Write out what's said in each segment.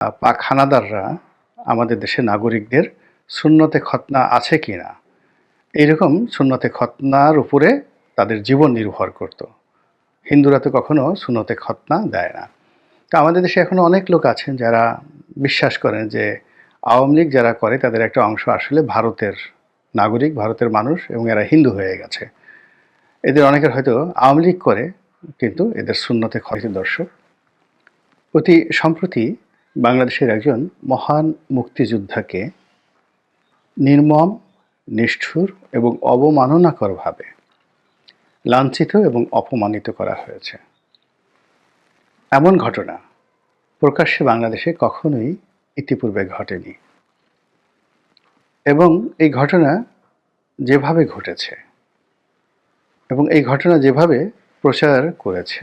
পাক হানাদাররা আমাদের দেশের নাগরিকদের সুন্নতে খতনা আছে কিনা এইরকম সুন্নতে খতনার উপরে তাদের জীবন নির্ভর করত। হিন্দুরা তো কখনো সুন্নতে খতনা দেয় না। তো আমাদের দেশে এখনো অনেক লোক আছেন যারা বিশ্বাস করেন যে আওয়ামী লীগ যারা করে তাদের একটা অংশ আসলে ভারতের নাগরিক, ভারতের মানুষ, এবং এরা হিন্দু হয়ে গেছে। এদের অনেকের হয়তো আওয়ামী লীগ করে, কিন্তু এদের সুন্নতে দর্শক, অতি সম্প্রতি বাংলাদেশের একজন মহান মুক্তিযোদ্ধাকে নির্মম, নিষ্ঠুর এবং অবমাননাকরভাবে লাঞ্ছিত এবং অপমানিত করা হয়েছে। এমন ঘটনা প্রকাশ্যে বাংলাদেশে কখনোই ইতিপূর্বে ঘটেনি, এবং এই ঘটনা যেভাবে ঘটেছে এবং এই ঘটনা যেভাবে প্রচার করেছে,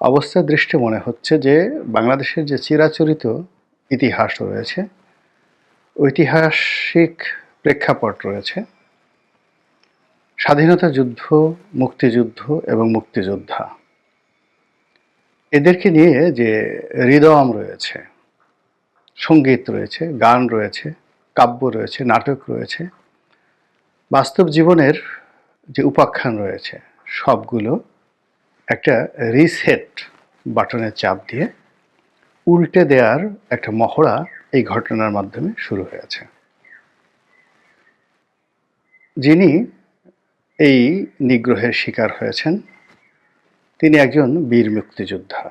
অবস্থা দৃষ্টে মনে হচ্ছে যে বাংলাদেশের যে চিরাচরিত ইতিহাস রয়েছে, ঐতিহাসিক প্রেক্ষাপট রয়েছে, স্বাধীনতা যুদ্ধ, মুক্তিযুদ্ধ এবং মুক্তিযোদ্ধা, এদেরকে নিয়ে যে হৃদয়ম রয়েছে, সঙ্গীত রয়েছে, গান রয়েছে, কাব্য রয়েছে, নাটক রয়েছে, বাস্তব জীবনের যে উপাখ্যান রয়েছে, সবগুলো একটা রিসেট বাটনের চাপ দিয়ে উল্টে দেওয়ার একটা মহড়া এই ঘটনার মাধ্যমে শুরু হয়েছে। যিনি এই নিগ্রহের শিকার হয়েছেন তিনি একজন বীর মুক্তিযোদ্ধা।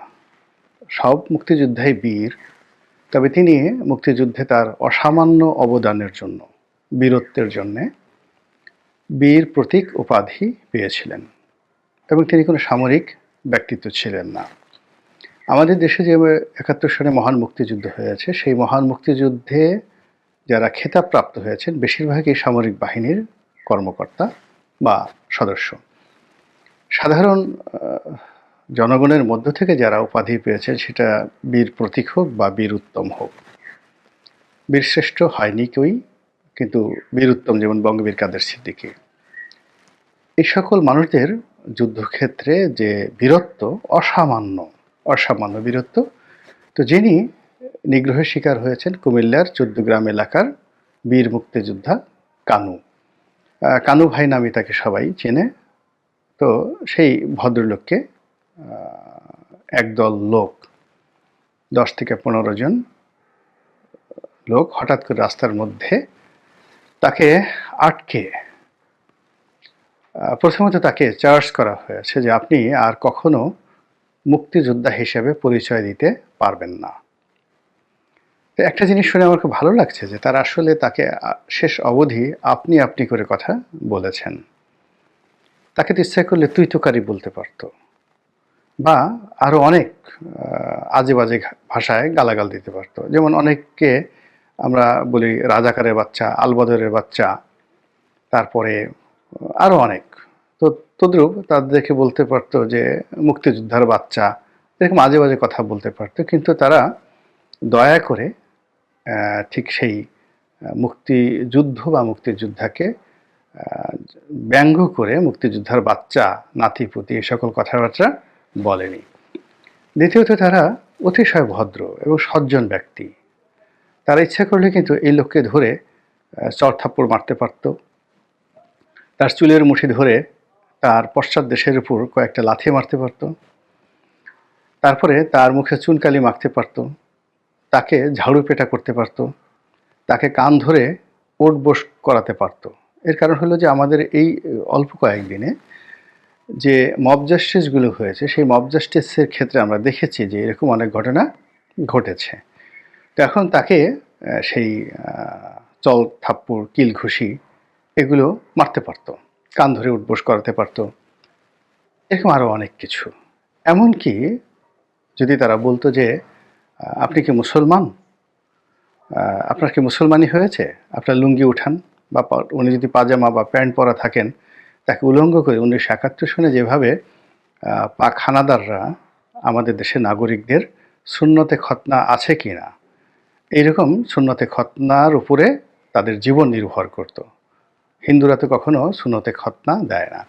সব মুক্তিযোদ্ধাই বীর, তবে তিনি মুক্তিযুদ্ধে তার অসামান্য অবদানের জন্য, বীরত্বের জন্যে বীর প্রতীক উপাধি পেয়েছিলেন, এবং তিনি কোনো সামরিক ব্যক্তিত্ব ছিলেন না। আমাদের দেশে যে ৭১ সালে মহান মুক্তিযুদ্ধ হয়েছে, সেই মহান মুক্তিযুদ্ধে যারা খেতাবপ্রাপ্ত হয়েছেন বেশিরভাগই সামরিক বাহিনীর কর্মকর্তা বা সদস্য। সাধারণ জনগণের মধ্য থেকে যারা উপাধি পেয়েছেন, সেটা বীর প্রতীক হোক বা বীর উত্তম হোক, বীরশ্রেষ্ঠ হয়নি কেউই, কিন্তু বীর উত্তম যেমন বঙ্গবীর কাদের সিদ্দিকী, এই সকল মানুষদের যুদ্ধক্ষেত্রে যে বীরত্ব, অসামান্য বীরত্ব। তো যিনি নিগ্রহের শিকার হয়েছেন কুমিল্লার ১৪ গ্রাম এলাকার বীর মুক্তিযোদ্ধা কানু ভাই নামে তাকে সবাই চেনে। তো সেই ভদ্রলোককে একদল লোক, ১০ থেকে ১৫ জন লোক হঠাৎ করে রাস্তার মধ্যে তাকে আটকে, প্রথমত তাকে চার্জ করা হয়েছে যে আপনি আর কখনো মুক্তিযোদ্ধা হিসেবে পরিচয় দিতে পারবেন না। তো একটা জিনিস শুনে আমার খুব ভালো লাগছে যে তারা আসলে তাকে শেষ অবধি আপনি আপনি করে কথা বলেছেন। তাকে তো ইচ্ছা করলে তুই তোকারি বলতে পারত, বা আরও অনেক আজে বাজে ভাষায় গালাগাল দিতে পারত। যেমন অনেককে আমরা বলি রাজাকারের বাচ্চা, আলবদরের বাচ্চা, তারপরে আরও অনেক। তো তদ্রূপ তাদেরকে বলতে পারতো যে মুক্তিযোদ্ধার বাচ্চা, এরকম আজে বাজে কথা বলতে পারতো। কিন্তু তারা দয়া করে ঠিক সেই মুক্তিযুদ্ধ বা মুক্তিযোদ্ধাকে ব্যঙ্গ করে মুক্তিযোদ্ধার বাচ্চা, নাতিপুতি, এই সকল কথাবার্তা বলেনি। দ্বিতীয়ত তারা অতিশয় ভদ্র এবং সজ্জন ব্যক্তি। তারা ইচ্ছা করলে কিন্তু এই লোককে ধরে চড়থাপ্পড় মারতে পারত, তার চুলের মুঠি ধরে তার পশ্চাৎ দেশের উপর কয়েকটা লাথি মারতে পারত, তারপরে তার মুখে চুনকালি মাখতে পারত, তাকে ঝাড়ু পেটা করতে পারত, তাকে কান ধরে ওঠ বস করাতে পারত। এর কারণ হলো যে আমাদের এই অল্প কয়েকদিনে যে মব জাস্টিসগুলো হয়েছে, সেই মব জাস্টিসের ক্ষেত্রে আমরা দেখেছি যে এরকম অনেক ঘটনা ঘটেছে। তো এখন তাকে সেই চল থাপ্পড়, কিল ঘুষি এগুলো মারতে পারত, কান ধরে উঠবোস করাতে পারত, এরকম আরও অনেক কিছু। এমনকি যদি তারা বলতো যে আপনি কি মুসলমান, আপনার কি মুসলমানি হয়েছে, আপনার লুঙ্গি উঠান, বা উনি যদি পাজামা বা প্যান্ট পরা থাকেন তাকে উলঙ্গ করে ১৯৭১ সনে যেভাবে পাক হানাদাররা আমাদের দেশের নাগরিকদের সুন্নতে খতনা আছে কিনা এইরকম সুন্নতে খতনার উপরে তাদের জীবন নির্ভর করত। হিন্দুরা তো কখনো সুন্নতে খতনা দেয় না।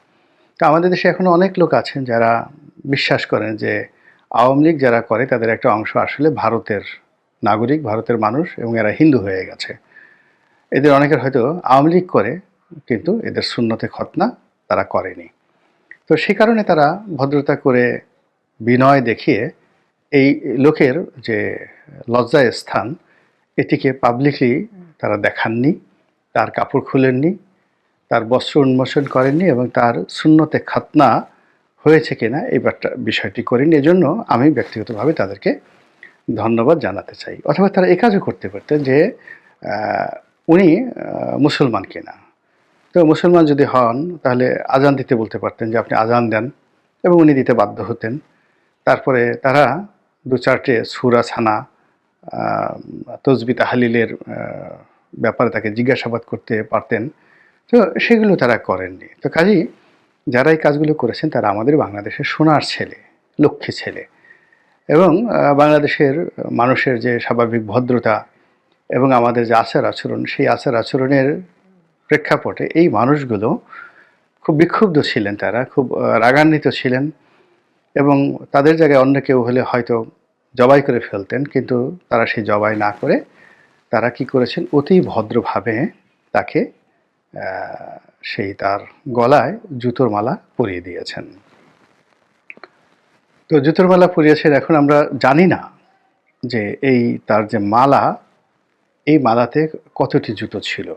তো আমাদের দেশে এখনো অনেক লোক আছেন যারা বিশ্বাস করেন যে আওয়ামী লীগ যারা করে তাদের একটা অংশ আসলে ভারতের নাগরিক, ভারতের মানুষ, এবং এরা হিন্দু হয়ে গেছে। এদের অনেকের হয়তো আওয়ামী লীগ করে, কিন্তু এদের সুন্নতে খতনা তারা করেনি। তো সে কারণে তারা ভদ্রতা করে, বিনয় দেখিয়ে এই লোকের যে লজ্জার স্থান, এটিকে পাবলিকলি তারা দেখাননি, তার কাপড় খুলেননি, তার বস্ত্র উন্মোচন করেননি, এবং তার সুন্নতে খাতনা হয়েছে কিনা এই বিষয়টি করেননি। এজন্য আমি ব্যক্তিগতভাবে তাদেরকে ধন্যবাদ জানাতে চাই। অথবা তারা এ কাজও করতে পারতেন যে উনি মুসলমান কিনা। তো মুসলমান যদি হন তাহলে আজান দিতে বলতে পারতেন যে আপনি আজান দেন, এবং উনি দিতে বাধ্য হতেন। তারপরে তারা ২-৪টে সূরা ছানা, তসবিহ তাহলিলের ব্যাপারে তাকে জিজ্ঞাসাবাদ করতে পারতেন। তো সেগুলো তারা করেননি। তো কাজেই যারা এই কাজগুলো করেছেন তারা আমাদের বাংলাদেশের সোনার ছেলে, লক্ষ্মী ছেলে, এবং বাংলাদেশের মানুষের যে স্বাভাবিক ভদ্রতা এবং আমাদের যে আচার আচরণ, সেই আচার আচরণের প্রেক্ষাপটে এই মানুষগুলো খুব বিক্ষুব্ধ ছিলেন, তারা খুব রাগান্বিত ছিলেন, এবং তাদের জায়গায় অন্য কেউ হলে হয়তো জবাই করে ফেলতেন, কিন্তু তারা সেই জবাই না করে তারা কি করেছেন, অতি ভদ্রভাবে তাকে সেই তার গলায় জুতোর মালা পরিয়ে দিয়েছেন। তো জুতোর মালা পরিয়েছেন, এখন আমরা জানি না যে এই তার যে মালা, এই মালাতে কতটি জুতো ছিল,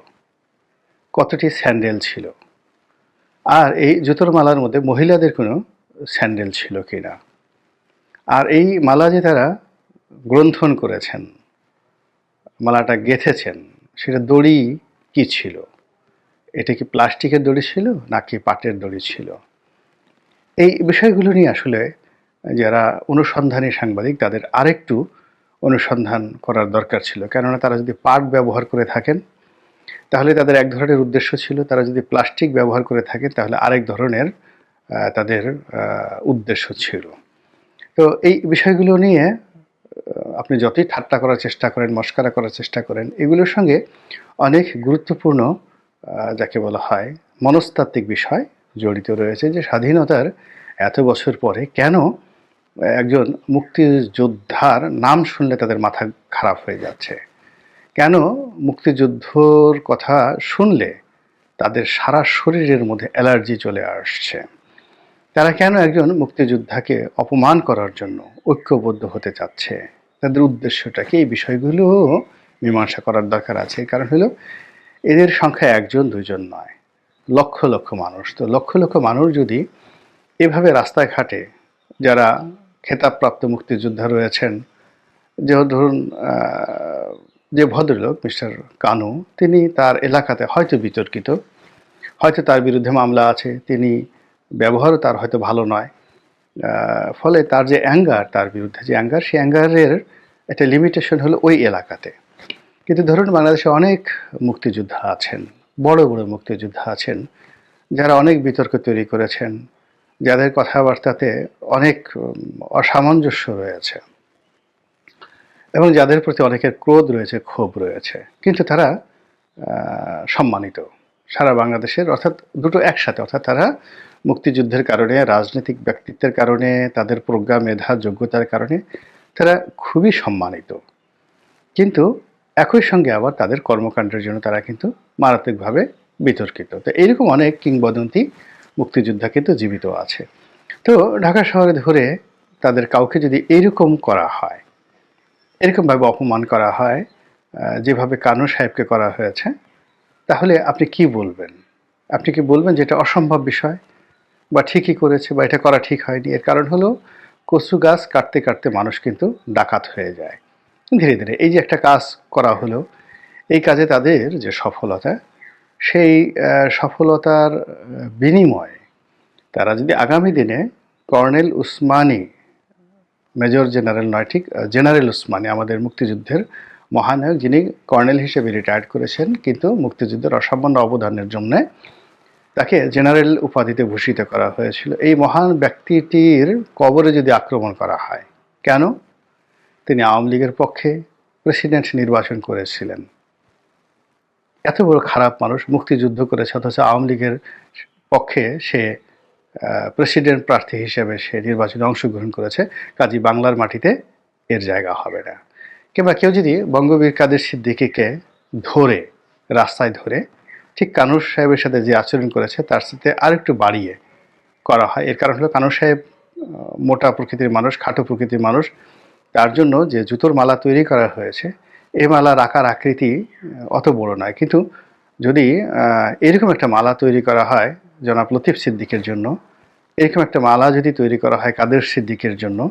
কতটি স্যান্ডেল ছিল, আর এই জুতোর মালার মধ্যে মহিলাদের কোনো স্যান্ডেল ছিল কিনা, আর এই মালা যে তারা গ্রন্থন করেছেন, মালাটা গেঁথেছেন, সেটা দড়ি কি ছিল, এটা কি প্লাস্টিকের দড়ি ছিল নাকি পাটের দড়ি ছিল। এই বিষয়গুলো নিয়ে আসলে যারা অনুসন্ধানী সাংবাদিক তাদের আরেকটু অনুসন্ধান করার দরকার ছিল। কেননা তারা যদি পাট ব্যবহার করে থাকেন তাহলে তাদের এক ধরনের উদ্দেশ্য ছিল, তারা যদি প্লাস্টিক ব্যবহার করে থাকেন তাহলে আরেক ধরনের তাদের উদ্দেশ্য ছিল। তো এই বিষয়গুলো নিয়ে আপনি যতই ঠাট্টা করার চেষ্টা করেন, মস্করা করার চেষ্টা করেন, এগুলোর সঙ্গে অনেক গুরুত্বপূর্ণ যাকে বলা হয় মনস্তাত্ত্বিক বিষয় জড়িত রয়েছে। যে স্বাধীনতার এত বছর পরে কেন একজন মুক্তিযোদ্ধার নাম শুনলে তাদের মাথা খারাপ হয়ে যাচ্ছে, কেন মুক্তিযুদ্ধর কথা শুনলে তাদের সারা শরীরের মধ্যে অ্যালার্জি চলে আসছে, তারা কেন একজন মুক্তিযোদ্ধাকে অপমান করার জন্য ঐক্যবদ্ধ হতে চাচ্ছে, তাদের উদ্দেশ্যটা কি, এই বিষয়গুলো মীমাংসা করার দরকার আছে। কারণ হলো এদের সংখ্যা একজন দুজন নয়, লক্ষ লক্ষ মানুষ। তো লক্ষ লক্ষ মানুষ যদি এভাবে রাস্তায় ঘাটে, যারা খেতাবপ্রাপ্ত মুক্তিযোদ্ধা রয়েছেন, যে ধরুন যে ভদ্রলোক মিস্টার কানু, তিনি তার এলাকাতে হয়তো বিতর্কিত, হয়তো তার বিরুদ্ধে মামলা আছে, তিনি ব্যবহারও তার হয়তো ভালো নয়, ফলে তার যে অ্যাঙ্গার, তার বিরুদ্ধে যে অ্যাঙ্গার, সেই অ্যাঙ্গারের একটা লিমিটেশন হলো ওই এলাকাতে। কিন্তু ধরুন বাংলাদেশে অনেক মুক্তিযোদ্ধা আছেন, বড় বড় মুক্তিযোদ্ধা আছেন, যারা অনেক বিতর্ক তৈরি করেছেন, যাদের কথাবার্তাতে অনেক অসামঞ্জস্য রয়েছে, এবং যাদের প্রতি অনেকের ক্রোধ রয়েছে, ক্ষোভ রয়েছে, কিন্তু তারা সম্মানিত সারা বাংলাদেশের, অর্থাৎ দুটো একসাথে, অর্থাৎ তারা মুক্তিযুদ্ধের কারণে, রাজনৈতিক ব্যক্তিত্বের কারণে, তাদের প্রজ্ঞা, মেধা, যোগ্যতার কারণে তারা খুবই সম্মানিত। কিন্তু একই সঙ্গে আবার তাদের কর্মকাণ্ডের জন্য তারা কিন্তু মারাত্মকভাবে বিতর্কিত। তো এইরকম অনেক কিংবদন্তি মুক্তিযোদ্ধা কিন্তু জীবিত আছে। তো ঢাকা শহরে ধরে তাদের কাউকে যদি এইরকম করা হয়, এরকমভাবে অপমান করা হয় যেভাবে কানু সাহেবকে করা হয়েছে, তাহলে আপনি কি বলবেন? আপনি কি বলবেন যে এটা অসম্ভব বিষয়, বা ঠিকই করেছে, বা এটা করা ঠিক হয়নি? এর কারণ হলো কচু গাছ কাটতে কাটতে মানুষ কিন্তু ডাকাত হয়ে যায় ধীরে ধীরে। এই যে একটা কাজ করা হলো, এই কাজে তাদের যে সফলতা, সেই সফলতার বিনিময়ে তারা যদি আগামী দিনে কর্নেল উসমানী, মেজর জেনারেল নয়, ঠিক জেনারেল উসমানী, আমাদের মুক্তিযুদ্ধের মহানায়ক, যিনি কর্নেল হিসেবে রিটায়ার্ড করেছেন, কিন্তু মুক্তিযুদ্ধের অসামান্য অবদানের জন্য তাকে জেনারেল উপাধিতে ভূষিত করা হয়েছিল, এই মহান ব্যক্তিটির কবরে যদি আক্রমণ করা হয়, কেন? তিনি আওয়ামী লীগের পক্ষে প্রেসিডেন্ট নির্বাচন করেছিলেন। এত বড় খারাপ মানুষ, মুক্তিযুদ্ধ করেছে, অথচ আওয়ামী লীগের পক্ষে সে প্রেসিডেন্ট প্রার্থী হিসেবে সে নির্বাচনে অংশগ্রহণ করেছে। কাজী বাংলার মাটিতে এর জায়গা হবে না। কিংবা কেউ যদি বঙ্গবীর কাদের সিদ্দিকীকে ধরে, রাস্তায় ধরে ঠিক কানুর সাহেবের সাথে যে আচরণ করেছে তার সাথে আরেকটু বাড়িয়ে করা হয়। এর কারণ হলো কানুর সাহেব মোটা প্রকৃতির মানুষ, খাটো প্রকৃতির মানুষ। তার জন্য যে জুতোর মালা তৈরি করা হয়েছে, এই মালার আকার আকৃতি অত বড় নয়। কিন্তু যদি এরকম একটা মালা তৈরি করা হয় জনাব লতিফ সিদ্দিকের জন্য, এরকম একটা মালা যদি তৈরি করা হয় কাদের সিদ্দিকের জন্য,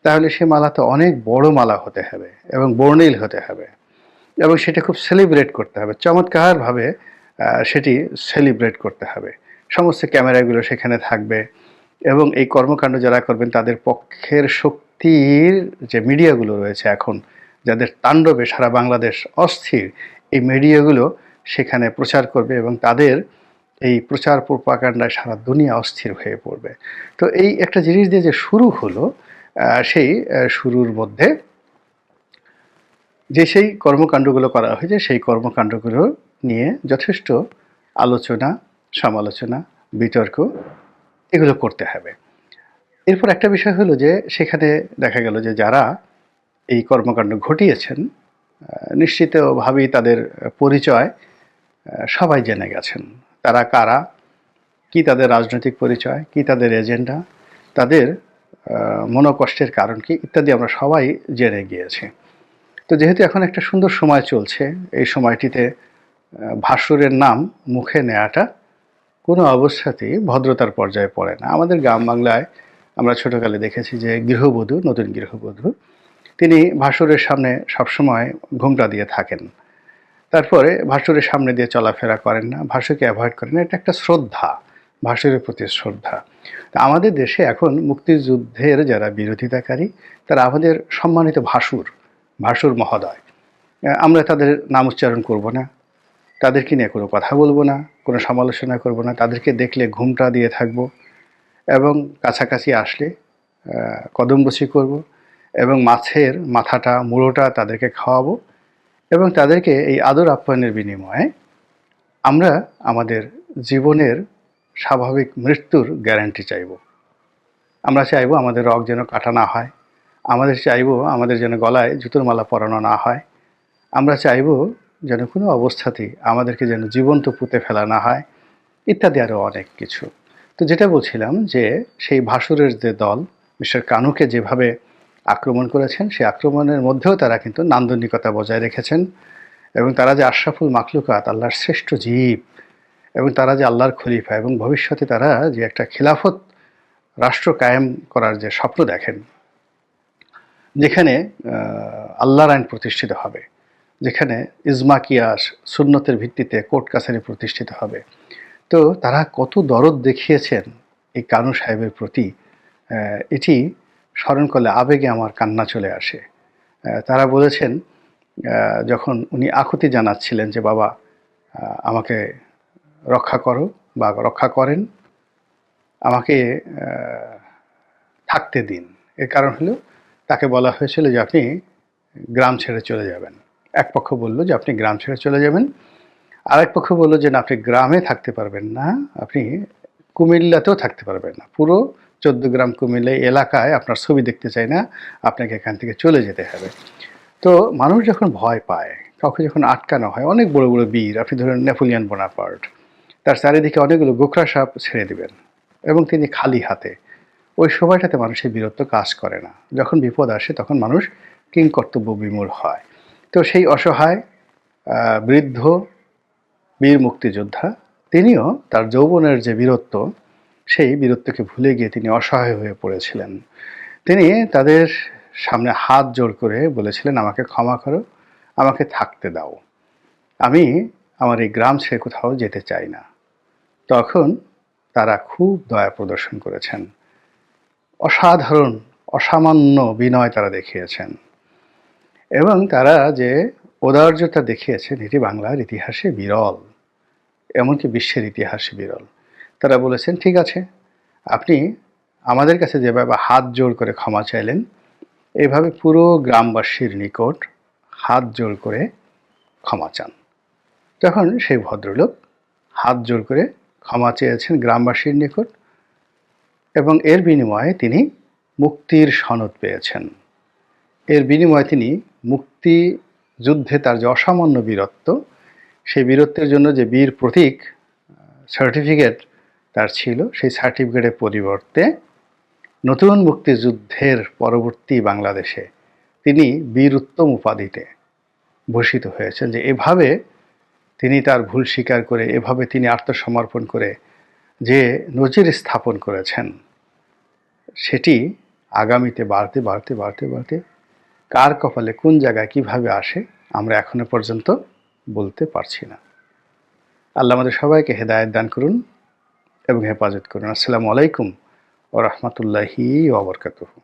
তাহলে সে মালা তো অনেক বড় মালা হতে হবে এবং বর্ণিল হতে হবে এবং সেটা খুব সেলিব্রেট করতে হবে, চমৎকারভাবে সেটি সেলিব্রেট করতে হবে। সমস্ত ক্যামেরাগুলো সেখানে থাকবে এবং এই কর্মকাণ্ড যারা করবেন তাদের পক্ষের শক্তির যে মিডিয়াগুলো রয়েছে এখন, যাদের তাণ্ডবে সারা বাংলাদেশ অস্থির, এই মিডিয়াগুলো সেখানে প্রচার করবে এবং তাদের এই প্রচার প্রোপাগান্ডায় সারা দুনিয়া অস্থির হয়ে পড়বে। তো এই একটা জিনিস দিয়ে যে শুরু হলো, সেই শুরুর মধ্যে যে সেই কর্মকাণ্ডগুলো করা হয়েছে সেই কর্মকাণ্ডগুলো নিয়ে যথেষ্ট আলোচনা, সমালোচনা, বিতর্ক এগুলো করতে হবে। এরপর একটা বিষয় হলো যে সেখানে দেখা গেল যে যারা এই কর্মকাণ্ড ঘটিয়েছেন নিশ্চিতভাবেই তাদের পরিচয় সবাই জেনে গেছেন। তারা কারা, কি তাদের রাজনৈতিক পরিচয়, কি তাদের এজেন্ডা, তাদের মনোকষ্টের কারণ কি ইত্যাদি আমরা সবাই জেনে গিয়েছি। তো যেহেতু এখন একটা সুন্দর সময় চলছে, এই সময়টিতে ভাসুরের নাম মুখে নেওয়াটা কোনো অবস্থাতেই ভদ্রতার পর্যায়ে পড়ে না। আমাদের গ্রাম বাংলায় আমরা ছোটোকালে দেখেছি যে গৃহবধূ, নতুন গৃহবধূ, তিনি ভাসুরের সামনে সবসময় ঘোমটা দিয়ে থাকেন। তারপরে ভাসুরের সামনে দিয়ে চলাফেরা করেন না, ভাসুরকে অ্যাভয়েড করেন না। এটা একটা শ্রদ্ধা, ভাসুরের প্রতি শ্রদ্ধা। তা আমাদের দেশে এখন মুক্তিযুদ্ধের যারা বিরোধিতাকারী তারা আমাদের সম্মানিত ভাসুর, ভাসুর মহোদয়, আমরা তাদের নাম উচ্চারণ করব না, তাদেরকে নিয়ে কোনো কথা বলবো না, কোনো সমালোচনা করব না, তাদেরকে দেখলে ঘুমটা দিয়ে থাকব এবং কাছাকাছি আসলে কদমবুছি করব এবং মাছের মাথাটা, মুড়োটা তাদেরকে খাওয়াবো এবং তাদেরকে এই আদর আপ্যায়নের বিনিময়ে আমরা আমাদের জীবনের স্বাভাবিক মৃত্যুর গ্যারান্টি চাইব। আমরা চাইব আমাদের রগ যেন কাটা না হয়, আমাদের চাইব আমাদের যেন গলায় জুতোর মালা পরানো না হয়, আমরা চাইব যেন কোনো অবস্থাতেই আমাদেরকে যেন জীবন্ত পুঁতে ফেলা না হয়, ইত্যাদি আরও অনেক কিছু। তো যেটা বলছিলাম যে সেই ভাসুরের যে দল মিস্টার কানুকে যেভাবে আক্রমণ করেছেন, সেই আক্রমণের মধ্যেও তারা কিন্তু নান্দনিকতা বজায় রেখেছেন এবং তারা যে আশরাফুল মাখলুকাত, আল্লাহর শ্রেষ্ঠ জীব, এবং তারা যে আল্লাহর খলিফা এবং ভবিষ্যতে তারা যে একটা খিলাফত রাষ্ট্র কায়েম করার যে স্বপ্ন দেখেন, যেখানে আল্লাহর আইন প্রতিষ্ঠিত হবে, যেখানে ইজমা কিয়াস সুন্নতের ভিত্তিতে কোর্ট কাছারি প্রতিষ্ঠিত হবে। তো তারা কত দরদ দেখিয়েছেন এই কানু সাহেবের প্রতি, এটি স্মরণ করলে আবেগে আমার কান্না চলে আসে। তারা বলেছেন যখন উনি আকুতি জানাচ্ছিলেন যে বাবা আমাকে রক্ষা করো বা রক্ষা করেন, আমাকে থাকতে দিন। এর কারণ হলো তাকে বলা হয়েছিল যে আপনি গ্রাম ছেড়ে চলে যাবেন। এক পক্ষ বলল যে আপনি গ্রাম ছেড়ে চলে যাবেন, আরেক পক্ষ বলল যে না, আপনি গ্রামে থাকতে পারবেন না, আপনি কুমিল্লাতেও থাকতে পারবেন না, পুরো 14 গ্রাম কুমিল্লা এলাকায় আপনার ছবি দেখতে চাই না, আপনাকে এখান থেকে চলে যেতে হবে। তো মানুষ যখন ভয় পায়, কাউকে যখন আটকানো হয়, অনেক বড় বড় বীর, আপনি ধরেন নেপোলিয়ন বোনাপার্ট, তার চারিদিকে অনেকগুলো গোখরা সাপ ছেড়ে দিবেন এবং তিনি খালি হাতে, ওই সময়টাতে মানুষের বীরত্ব কাজ করে না। যখন বিপদ আসে তখন মানুষ কিংকর্তব্য বিমূঢ় হয়। তো সেই অসহায় বৃদ্ধ বীর মুক্তিযোদ্ধা, তিনিও তার যৌবনের যে বীরত্ব, সেই বীরত্বকে ভুলে গিয়ে তিনি অসহায় হয়ে পড়েছিলেন। তিনি তাদের সামনে হাত জোড় করে বলেছিলেন আমাকে ক্ষমা করো, আমাকে থাকতে দাও, আমি আমার এই গ্রাম ছেড়ে কোথাও যেতে চাই না। তখন তারা খুব দয়া প্রদর্শন করেছেন, অসাধারণ অসামান্য বিনয় তারা দেখিয়েছেন এবং তারা যে ঔদার্যতা দেখিয়েছেন এটি বাংলার ইতিহাসে বিরল, এমনকি বিশ্বের ইতিহাসে বিরল। তারা বলেছেন ঠিক আছে, আপনি আমাদের কাছে যেভাবে হাত জোড় করে ক্ষমা চাইলেন, এইভাবে পুরো গ্রামবাসীর নিকট হাত জোড় করে ক্ষমা চান। তখন সেই ভদ্রলোক হাত জোড় করে ক্ষমা চেয়েছেন গ্রামবাসীর নিকট এবং এর বিনিময়ে তিনি মুক্তির সনদ পেয়েছেন। এর বিনিময়ে তিনি মুক্তি মুক্তিযুদ্ধে তার যে অসামান্য বীরত্ব, সেই বীরত্বের জন্য যে বীর প্রতীক সার্টিফিকেট তার ছিল, সেই সার্টিফিকেটের পরিবর্তে নতুন মুক্তিযুদ্ধের পরবর্তী বাংলাদেশে তিনি বীর উত্তম উপাধিতে ভূষিত হয়েছেন। যে এভাবে তিনি তার ভুল স্বীকার করে, এভাবে তিনি আত্মসমর্পণ করে যে নজির স্থাপন করেছেন, সেটি আগামীতে বাড়তে বাড়তে বাড়তে বাড়তে কার কপালে কোন জায়গায় কিভাবে আসে আমরা এখনো পর্যন্ত বলতে পারছি না। আল্লাহ আমাদের সবাইকে হেদায়েত দান করুন এবং হেফাজত করুন। আসসালামু আলাইকুম ওয়া রাহমাতুল্লাহি ওয়া বারাকাতুহু।